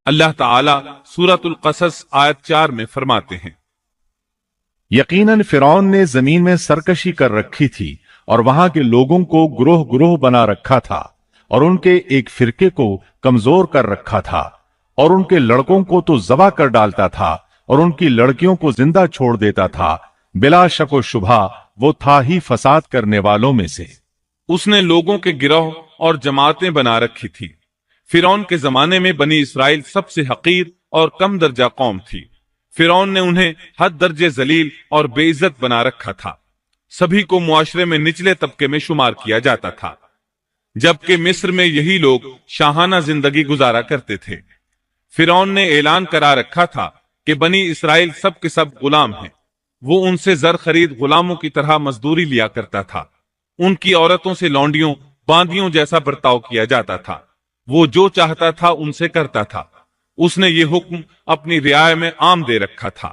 اللہ تعالی سورۃ القصص آیت 4 میں فرماتے ہیں، یقیناً فرعون نے زمین میں سرکشی کر رکھی تھی اور وہاں کے لوگوں کو گروہ گروہ بنا رکھا تھا اور ان کے ایک فرقے کو کمزور کر رکھا تھا اور ان کے لڑکوں کو تو ذبح کر ڈالتا تھا اور ان کی لڑکیوں کو زندہ چھوڑ دیتا تھا۔ بلا شک و شبہ وہ تھا ہی فساد کرنے والوں میں سے۔ اس نے لوگوں کے گروہ اور جماعتیں بنا رکھی تھی۔ فرعون کے زمانے میں بنی اسرائیل سب سے حقیر اور کم درجہ قوم تھی۔ فرعون نے انہیں حد درجے ذلیل اور بے عزت بنا رکھا تھا۔ سبھی کو معاشرے میں نچلے طبقے میں شمار کیا جاتا تھا، جبکہ مصر میں یہی لوگ شاہانہ زندگی گزارا کرتے تھے۔ فرعون نے اعلان کرا رکھا تھا کہ بنی اسرائیل سب کے سب غلام ہیں۔ وہ ان سے زر خرید غلاموں کی طرح مزدوری لیا کرتا تھا۔ ان کی عورتوں سے لونڈیوں باندیوں جیسا برتاؤ کیا جاتا تھا۔ وہ جو چاہتا تھا ان سے کرتا تھا۔ اس نے یہ حکم اپنی رعایا میں عام دے رکھا تھا۔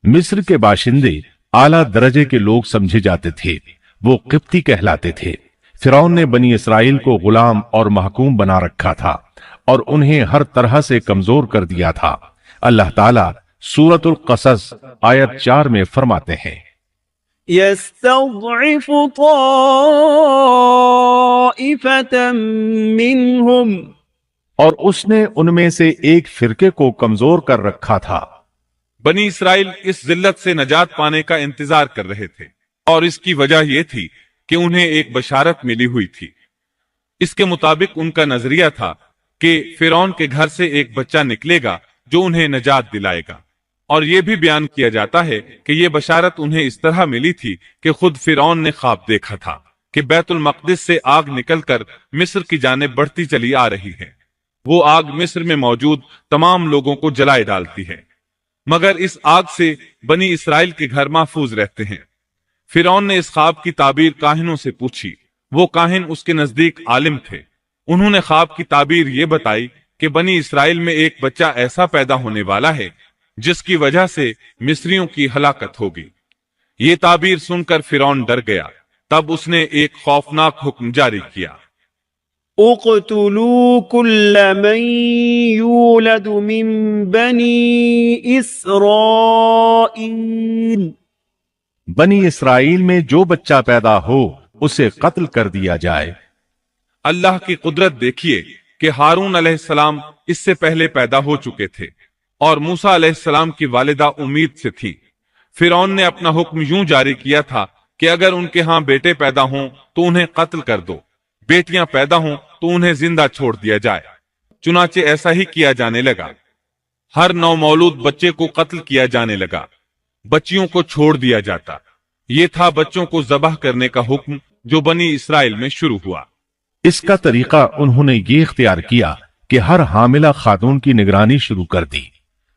مصر کے باشندے اعلیٰ درجے کے لوگ سمجھے جاتے تھے، وہ قبطی کہلاتے تھے۔ فرعون نے بنی اسرائیل کو غلام اور محکوم بنا رکھا تھا اور انہیں ہر طرح سے کمزور کر دیا تھا۔ اللہ تعالیٰ سورۃ القصص آیت 4 میں فرماتے ہیں، يستضعف طائفة منهم، اور اس نے ان میں سے ایک فرقے کو کمزور کر رکھا تھا۔ بنی اسرائیل اس ذلت سے نجات پانے کا انتظار کر رہے تھے، اور اس کی وجہ یہ تھی کہ انہیں ایک بشارت ملی ہوئی تھی۔ اس کے مطابق ان کا نظریہ تھا کہ فرعون کے گھر سے ایک بچہ نکلے گا جو انہیں نجات دلائے گا، اور یہ بھی بیان کیا جاتا ہے کہ یہ بشارت انہیں اس طرح ملی تھی کہ خود فرعون نے خواب دیکھا تھا کہ بیت المقدس سے آگ نکل کر مصر کی جانب بڑھتی چلی آ رہی ہے۔ وہ آگ مصر میں موجود تمام لوگوں کو جلائے ڈالتی ہے، مگر اس آگ سے بنی اسرائیل کے گھر محفوظ رہتے ہیں۔ فرعون نے اس خواب کی تعبیر کاہنوں سے پوچھی۔ وہ کاہن اس کے نزدیک عالم تھے۔ انہوں نے خواب کی تعبیر یہ بتائی کہ بنی اسرائیل میں ایک بچہ ایسا پیدا ہونے والا ہے جس کی وجہ سے مصریوں کی ہلاکت ہوگی۔ یہ تعبیر سن کر فرعون ڈر گیا۔ تب اس نے ایک خوفناک حکم جاری کیا، اقتلوا كل من يولد من بني اسرائيل، بنی اسرائیل میں جو بچہ پیدا ہو اسے قتل کر دیا جائے۔ اللہ کی قدرت دیکھیے کہ ہارون علیہ السلام اس سے پہلے پیدا ہو چکے تھے اور موسیٰ علیہ السلام کی والدہ امید سے تھی۔ فرعون نے اپنا حکم یوں جاری کیا تھا کہ اگر ان کے ہاں بیٹے پیدا ہوں تو انہیں قتل کر دو، بیٹیاں پیدا ہوں تو انہیں زندہ چھوڑ دیا جائے۔ چنانچہ ایسا ہی کیا جانے لگا۔ ہر نومولود بچے کو قتل کیا جانے لگا، بچیوں کو چھوڑ دیا جاتا۔ یہ تھا بچوں کو ذبح کرنے کا حکم جو بنی اسرائیل میں شروع ہوا۔ اس کا طریقہ انہوں نے یہ اختیار کیا کہ ہر حاملہ خاتون کی نگرانی شروع کر دی۔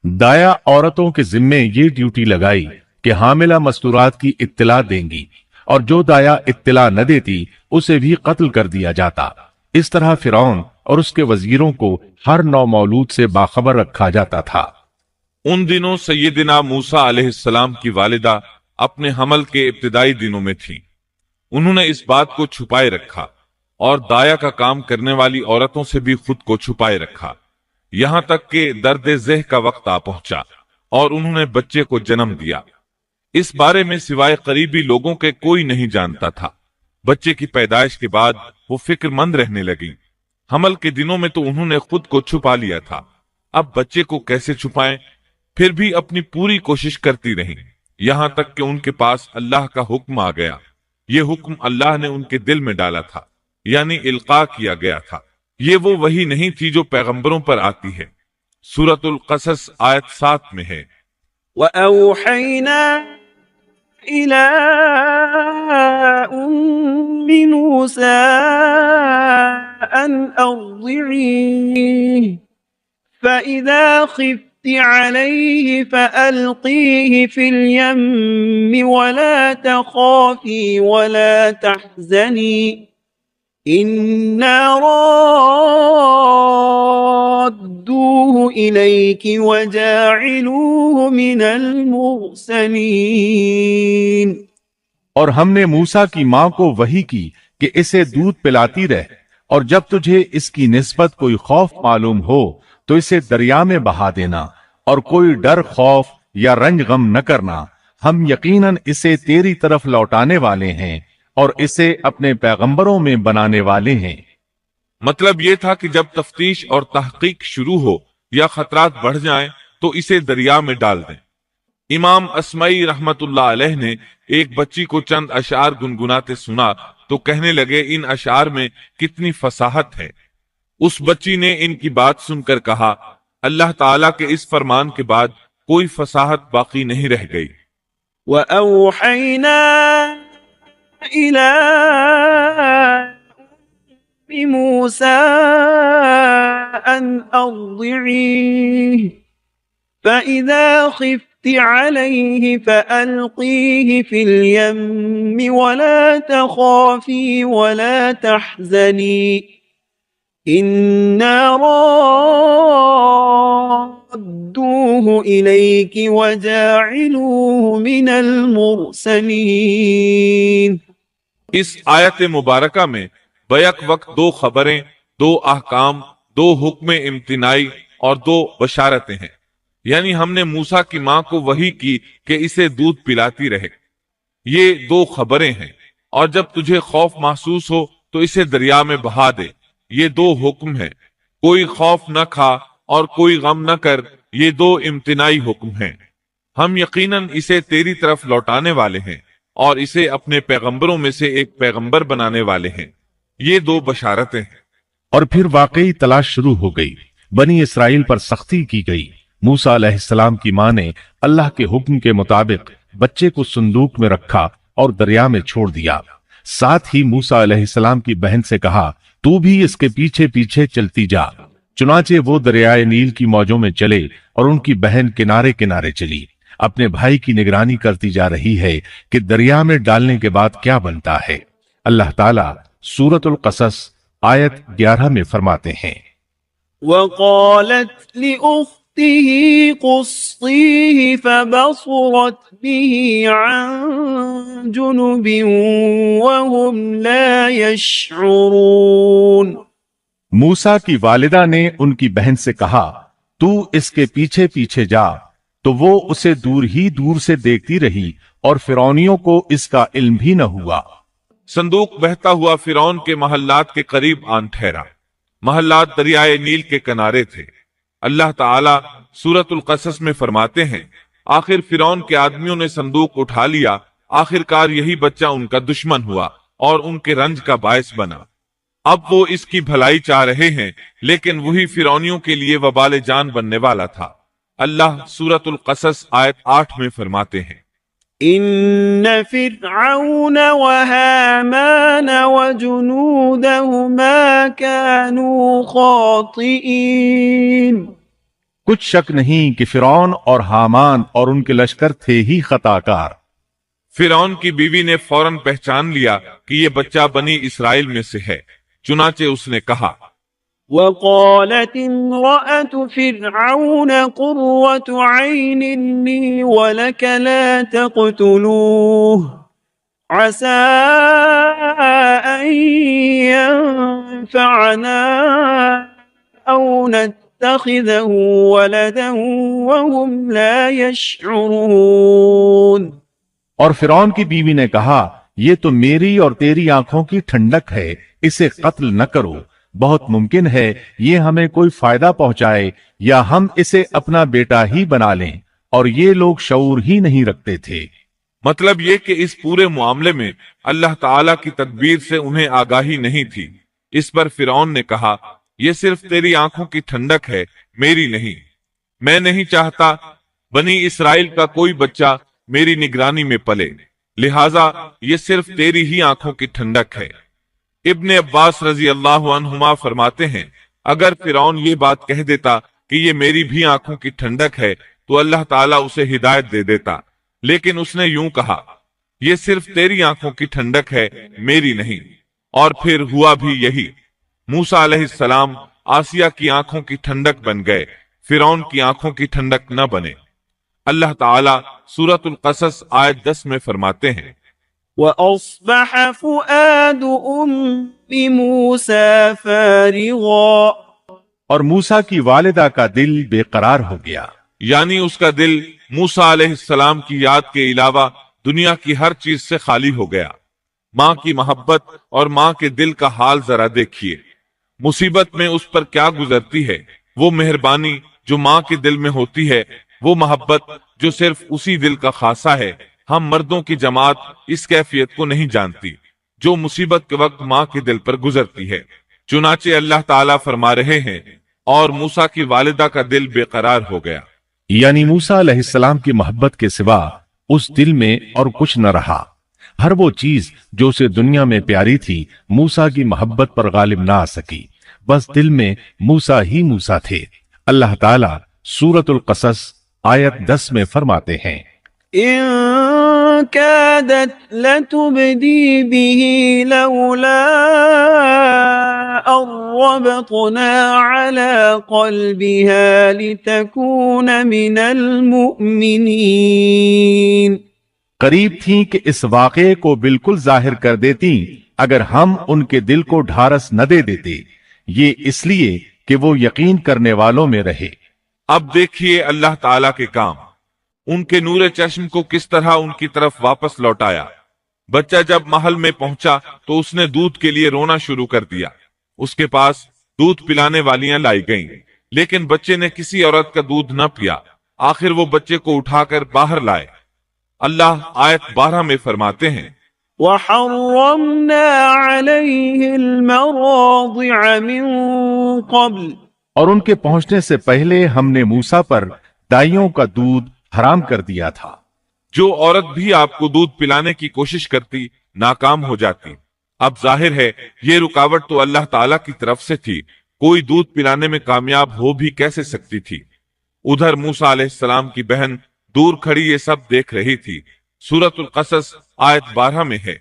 دایا عورتوں کے ذمے یہ ڈیوٹی لگائی کہ حاملہ مستورات کی اطلاع دیں گی، اور جو دایا اطلاع نہ دیتی اسے بھی قتل کر دیا جاتا۔ اس طرح فرعون اور اس کے وزیروں کو ہر نومولود سے باخبر رکھا جاتا تھا۔ ان دنوں سیدنا موسیٰ علیہ السلام کی والدہ اپنے حمل کے ابتدائی دنوں میں تھی۔ انہوں نے اس بات کو چھپائے رکھا اور دایا کا کام کرنے والی عورتوں سے بھی خود کو چھپائے رکھا، یہاں تک کہ درد ذہ کا وقت آ پہنچا اور انہوں نے بچے کو جنم دیا۔ اس بارے میں سوائے قریبی لوگوں کے کوئی نہیں جانتا تھا۔ بچے کی پیدائش کے بعد وہ فکر مند رہنے لگی۔ حمل کے دنوں میں تو انہوں نے خود کو چھپا لیا تھا، اب بچے کو کیسے چھپائیں؟ پھر بھی اپنی پوری کوشش کرتی رہیں، یہاں تک کہ ان کے پاس اللہ کا حکم آ گیا۔ یہ حکم اللہ نے ان کے دل میں ڈالا تھا، یعنی القاء کیا گیا تھا۔ یہ وہ وحی نہیں تھی جو پیغمبروں پر آتی ہے۔ سورۃ القصص آیت 7 میں ہے، وَأَوْحَيْنَا إِلَىٰ أُمِّ مُوسَىٰ أَنْ أَرْضِعِيهِ فَإِذَا خِفْتِ عَلَيْهِ فَأَلْقِيهِ فِي الْيَمِّ وَلَا تَخَافِي وَلَا تَحْزَنِي إِنَّا رَادُّوهُ إِلَيْكِ وَجَاعِلُوهُ مِنَ الْمُرْسَلِينَ۔ اور ہم نے موسیٰ کی ماں کو وحی کی کہ اسے دودھ پلاتی رہ، اور جب تجھے اس کی نسبت کوئی خوف معلوم ہو تو اسے دریا میں بہا دینا اور کوئی ڈر خوف یا رنج غم نہ کرنا، ہم یقیناً اسے تیری طرف لوٹانے والے ہیں اور اسے اپنے پیغمبروں میں بنانے والے ہیں۔ مطلب یہ تھا کہ جب تفتیش اور تحقیق شروع ہو یا خطرات بڑھ جائیں تو اسے دریا میں ڈال دیں۔ امام اسمعی رحمت اللہ علیہ نے ایک بچی کو چند اشعار گنگناتے سنا تو کہنے لگے ان اشعار میں کتنی فصاحت ہے۔ اس بچی نے ان کی بات سن کر کہا اللہ تعالیٰ کے اس فرمان کے بعد کوئی فصاحت باقی نہیں رہ گئی۔ وَأَوْحَيْنَا إِلَىٰ أُمِّ مُوسَىٰ أَنْ أَرْضِعِيهِ فَإِذَا خِفْتِ عَلَيْهِ فَأَلْقِيهِ فِي الْيَمِّ وَلَا تَخَافِي وَلَا تَحْزَنِي إِنَّا رَادُّوهُ إِلَيْكِ وَجَاعِلُوهُ مِنَ الْمُرْسَلِينَ۔ اس آیت مبارکہ میں بیک وقت دو خبریں، دو احکام، دو حکم امتناعی اور دو بشارتیں ہیں، یعنی ہم نے موسیٰ کی ماں کو وحی کی کہ اسے دودھ پلاتی رہے۔ یہ دو خبریں ہیں، اور جب تجھے خوف محسوس ہو تو اسے دریا میں بہا دے، یہ دو حکم ہیں۔ کوئی خوف نہ کھا اور کوئی غم نہ کر، یہ دو امتناعی حکم ہیں۔ ہم یقیناً اسے تیری طرف لوٹانے والے ہیں اور اسے اپنے پیغمبروں میں سے ایک پیغمبر بنانے والے ہیں۔ یہ دو بشارتیں ہیں۔ اور پھر واقعی تلاش شروع ہو گئی، بنی اسرائیل پر سختی کی گئی۔ موسیٰ علیہ السلام کی ماں نے اللہ کے حکم کے مطابق بچے کو صندوق میں رکھا اور دریا میں چھوڑ دیا۔ ساتھ ہی موسیٰ علیہ السلام کی بہن سے کہا تو بھی اس کے پیچھے پیچھے چلتی جا۔ چنانچہ وہ دریائے نیل کی موجوں میں چلے اور ان کی بہن کنارے کنارے چلی، اپنے بھائی کی نگرانی کرتی جا رہی ہے کہ دریا میں ڈالنے کے بعد کیا بنتا ہے۔ اللہ تعالیٰ سورۃ القصص آیت 11 میں فرماتے ہیں وَقَالَتْ لِأُخْتِهِ قُصِّيهِ فَبَصُرَتْ بِهِ عَن جُنُبٍ وَهُمْ لَا يَشْعُرُونَ۔ موسیٰ کی والدہ نے ان کی بہن سے کہا تو اس کے پیچھے پیچھے جا، تو وہ اسے دور ہی دور سے دیکھتی رہی اور فرعونیوں کو اس کا علم بھی نہ ہوا۔ صندوق بہتا ہوا فرعون کے محلات کے قریب آن ٹھہرا۔ محلات دریائے نیل کے کنارے تھے۔ اللہ تعالیٰ سورۃ القصص میں فرماتے ہیں آخر فرعون کے آدمیوں نے صندوق اٹھا لیا، آخرکار یہی بچہ ان کا دشمن ہوا اور ان کے رنج کا باعث بنا۔ اب وہ اس کی بھلائی چاہ رہے ہیں، لیکن وہی فرعونیوں کے لیے وبال جان بننے والا تھا۔ اللہ سورۃ القصص آیت 8 میں فرماتے ہیں إن فرعون وهامان وجنودهما كانوا خاطئين۔ کچھ شک نہیں کہ فرعون اور حامان اور ان کے لشکر تھے ہی خطا کار۔ فرعون کی بیوی نے فوراً پہچان لیا کہ یہ بچہ بنی اسرائیل میں سے ہے، چنانچہ اس نے کہا وقالت امرأة فرعون قرة عين لي ولك لا تقتلوه عسى أن ينفعنا أو نتخذه ولدا وهم لا يشعرون۔ اور فرعون کی بیوی نے کہا یہ تو میری اور تیری آنکھوں کی ٹھنڈک ہے، اسے قتل نہ کرو، بہت ممکن ہے یہ ہمیں کوئی فائدہ پہنچائے یا ہم اسے اپنا بیٹا ہی بنا لیں، اور یہ لوگ شعور ہی نہیں رکھتے تھے۔ مطلب یہ کہ اس پورے معاملے میں اللہ تعالیٰ کی تدبیر سے انہیں آگاہی نہیں تھی۔ اس پر فرعون نے کہا یہ صرف تیری آنکھوں کی ٹھنڈک ہے، میری نہیں۔ میں نہیں چاہتا بنی اسرائیل کا کوئی بچہ میری نگرانی میں پلے، لہٰذا یہ صرف تیری ہی آنکھوں کی ٹھنڈک ہے۔ ابن عباس رضی اللہ عنہما فرماتے ہیں اگر فرعون یہ بات کہہ دیتا کہ یہ میری بھی آنکھوں کی ٹھنڈک ہے تو اللہ تعالیٰ اسے ہدایت دے دیتا، لیکن اس نے یوں کہا یہ صرف تیری آنکھوں کی ٹھنڈک ہے، میری نہیں۔ اور پھر ہوا بھی یہی، موسیٰ علیہ السلام آسیہ کی آنکھوں کی ٹھنڈک بن گئے، فرعون کی آنکھوں کی ٹھنڈک نہ بنے۔ اللہ تعالیٰ سورۃ القصص آیت 10 میں فرماتے ہیں وَأَصْبَحَ فُؤَادُ أُمِّ مُوسَى فَارِغًا اور موسیٰ کی والدہ کا دل بے قرار ہو گیا، یعنی اس کا دل موسیٰ علیہ السلام کی یاد کے علاوہ دنیا کی ہر چیز سے خالی ہو گیا۔ ماں کی محبت اور ماں کے دل کا حال ذرا دیکھیے، مصیبت میں اس پر کیا گزرتی ہے۔ وہ مہربانی جو ماں کے دل میں ہوتی ہے، وہ محبت جو صرف اسی دل کا خاصہ ہے، ہم مردوں کی جماعت اس کیفیت کو نہیں جانتی جو مصیبت کے وقت ماں کے دل پر گزرتی ہے۔ چنانچہ اللہ تعالیٰ فرما رہے ہیں اور موسیٰ کی والدہ کا دل بے قرار ہو گیا، یعنی موسیٰ علیہ السلام کی محبت کے سوا اس دل میں اور کچھ نہ رہا۔ ہر وہ چیز جو اسے دنیا میں پیاری تھی موسیٰ کی محبت پر غالب نہ آ سکی، بس دل میں موسیٰ ہی موسیٰ تھے۔ اللہ تعالیٰ سورۃ القصص آیت 10 میں فرماتے ہیں، إن كادت لتبدي به لولا أن ربطنا على قلبها لتكون من المؤمنين۔ قریب تھیں کہ اس واقعے کو بالکل ظاہر کر دیتی اگر ہم ان کے دل کو ڈھارس نہ دے دیتے، یہ اس لیے کہ وہ یقین کرنے والوں میں رہے۔ اب دیکھیے اللہ تعالیٰ کے کام، ان کے نور چشم کو کس طرح ان کی طرف واپس لوٹایا۔ بچہ جب محل میں پہنچا تو اس نے دودھ کے لیے رونا شروع کر دیا۔ اس کے پاس دودھ پلانے والیاں لائی گئیں، لیکن بچے نے کسی عورت کا دودھ نہ پیا۔ آخر وہ بچے کو اٹھا کر باہر لائے۔ اللہ آیت 12 میں فرماتے ہیں، وحرمنا عليه المراضع من قبل۔ اور ان کے پہنچنے سے پہلے ہم نے موسیٰ پر دائیوں کا دودھ حرام کر دیا تھا۔ جو عورت بھی آپ کو دودھ پلانے کی کوشش کرتی ناکام ہو جاتی۔ اب ظاہر ہے یہ رکاوٹ تو اللہ تعالیٰ کی طرف سے تھی، کوئی دودھ پلانے میں کامیاب ہو بھی کیسے سکتی تھی۔ ادھر موسیٰ علیہ السلام کی بہن دور کھڑی یہ سب دیکھ رہی تھی۔ سورۃ القصص آیت 12 میں ہے،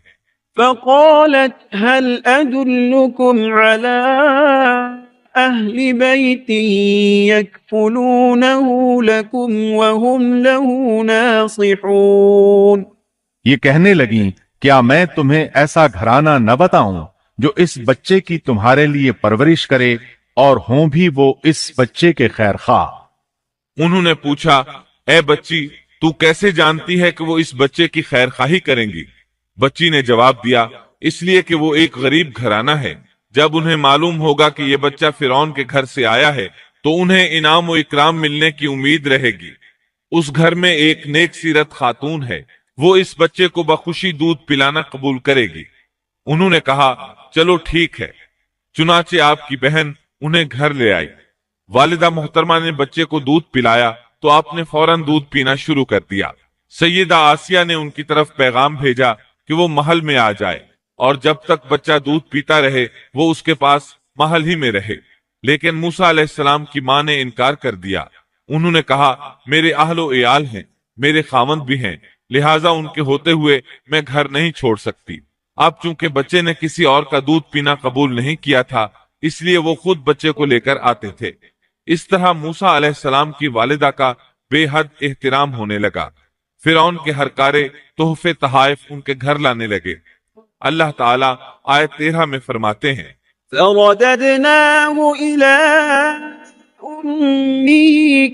فقالت هل أدلكم على أهل بيت يكفلونه لكم وهم له ناصحون۔ یہ کہنے لگیں، کیا میں تمہیں ایسا گھرانہ نہ بتاؤں جو اس بچے کی تمہارے لیے پرورش کرے اور ہوں بھی وہ اس بچے کے خیر خواہ۔ انہوں نے پوچھا، اے بچی تو کیسے جانتی ہے کہ وہ اس بچے کی خیر خواہی کریں گی؟ بچی نے جواب دیا، اس لیے کہ وہ ایک غریب گھرانہ ہے۔ جب انہیں معلوم ہوگا کہ یہ بچہ فرعون کے گھر سے آیا ہے تو انہیں انعام و اکرام ملنے کی امید رہے گی۔ اس گھر میں ایک نیک سیرت خاتون ہے، وہ اس بچے کو بخوشی دودھ پلانا قبول کرے گی۔ انہوں نے کہا، چلو ٹھیک ہے۔ چنانچہ آپ کی بہن انہیں گھر لے آئی۔ والدہ محترمہ نے بچے کو دودھ پلایا تو آپ نے فوراً دودھ پینا شروع کر دیا۔ سیدہ آسیہ نے ان کی طرف پیغام بھیجا کہ وہ محل میں آ جائے اور جب تک بچہ دودھ پیتا رہے وہ اس کے پاس محل ہی میں رہے، لیکن موسیٰ علیہ السلام کی ماں نے انکار کر دیا۔ انہوں نے کہا، میرے اہل و عیال ہیں، میرے خاوند بھی ہیں، لہٰذا ان کے ہوتے ہوئے میں گھر نہیں چھوڑ سکتی۔ اب چونکہ بچے نے کسی اور کا دودھ پینا قبول نہیں کیا تھا اس لیے وہ خود بچے کو لے کر آتے تھے۔ اس طرح موسیٰ علیہ السلام کی والدہ کا بے حد احترام ہونے لگا۔ فرعون کے ہر کارے تحفے تحائف ان کے گھر لانے لگے۔ اللہ تعالیٰ آیت 13 میں فرماتے ہیں، فرددناه إلى أمه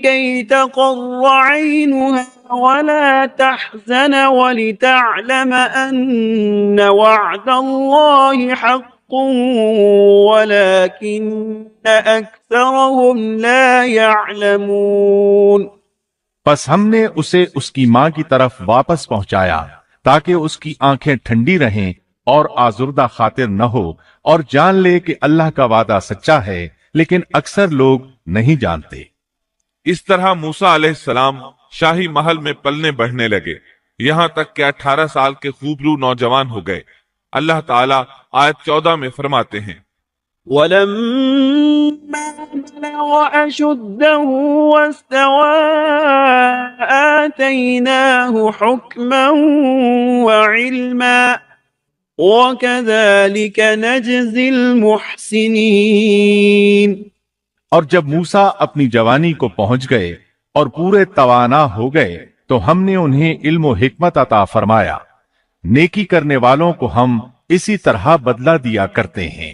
كي تقر عينها ولا تحزن ولتعلم أن وعد الله حق ولكن أكثرهم لا يعلمون۔ پس ہم نے اسے اس کی ماں کی طرف واپس پہنچایا تاکہ اس کی آنکھیں ٹھنڈی رہیں اور آزردہ خاطر نہ ہو، اور جان لے کہ اللہ کا وعدہ سچا ہے لیکن اکثر لوگ نہیں جانتے۔ اس طرح موسیٰ علیہ السلام شاہی محل میں پلنے بڑھنے لگے، یہاں تک کہ 18 سال کے خوبرو نوجوان ہو گئے۔ اللہ تعالیٰ آیت 14 میں فرماتے ہیں، ولما بلغ أشده واستوى آتيناه حكما وعلما وكذلك نجزي المحسنين۔ اور جب موسیٰ اپنی جوانی کو پہنچ گئے اور پورے توانا ہو گئے تو ہم نے انہیں علم و حکمت عطا فرمایا، نیکی کرنے والوں کو ہم اسی طرح بدلہ دیا کرتے ہیں۔